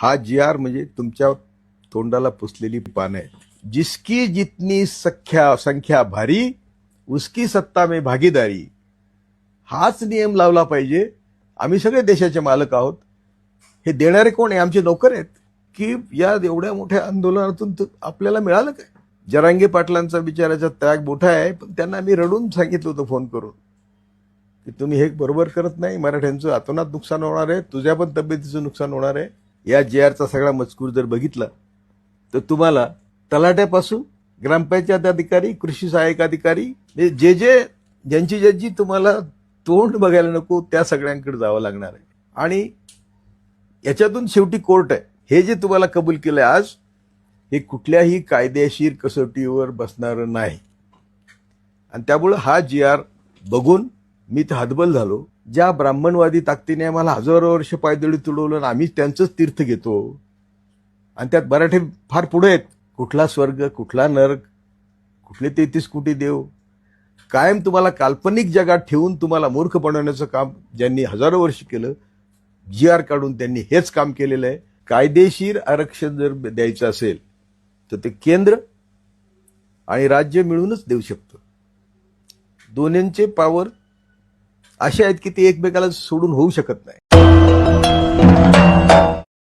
हा जी आर म्हणजे तुमच्या तोंडाला पुसलेली पानं आहेत. जिसकी जितनी संख्या भारी उसकी सत्ता में भागीदारी, हाच नियम लावला पाहिजे. आम्ही सगळे देशाचे मालक आहोत. हे देणारे कोण आहे? आमचे नोकर आहेत. की या एवढ्या मोठ्या आंदोलनातून आपल्याला मिळालं काय? जरांगे पाटलांचा बिचाराचा त्याग मोठा आहे, पण त्यांना मी रडून सांगितलं होतं फोन करून की तुम्ही हे बरोबर करत नाही. मराठ्यांचं अतोनात नुकसान होणार आहे, तुझ्या पण तब्येतीचं नुकसान होणार आहे. या जी आरचा सगळा मजकूर जर बघितला तर तुम्हाला तलाट्यापासून ग्रामपंचायत अधिकारी, कृषी सहाय्यक अधिकारी, ज्यांची तुम्हाला तोंड बघायला नको त्या सगळ्यांकडे जावं लागणार आहे. आणि याच्यातून शेवटी कोर्ट आहे. हे जे तुम्हाला कबूल केलंय आज, हे कुठल्याही कायदेशीर कसोटीवर बसणारं नाही. आणि त्यामुळे हा जी आर बघून मी तर हतबल झालो. ज्या ब्राह्मणवादी ताकदीने आम्हाला हजारो वर्ष पायदळी तुडवलं आणि आम्ही त्यांचंच तीर्थ घेतो, आणि त्यात मराठे फार पुढे आहेत. कुठला स्वर्ग, कुठला नरक, कुठले 33 कोटी देव, कायम तुम्हाला काल्पनिक जगात ठेवून तुम्हाला मूर्ख बनवण्याचं काम ज्यांनी हजारो वर्ष केलं, जी आर काढून त्यांनी हेच काम केलेलं आहे. कायदेशीर आरक्षण जर द्यायचं असेल तर ते केंद्र आणि राज्य मिळूनच देऊ शकतं. दोन्हींचे पॉवर असे आहेत की ते एकमेकाला सोडून होऊ शकत नाही.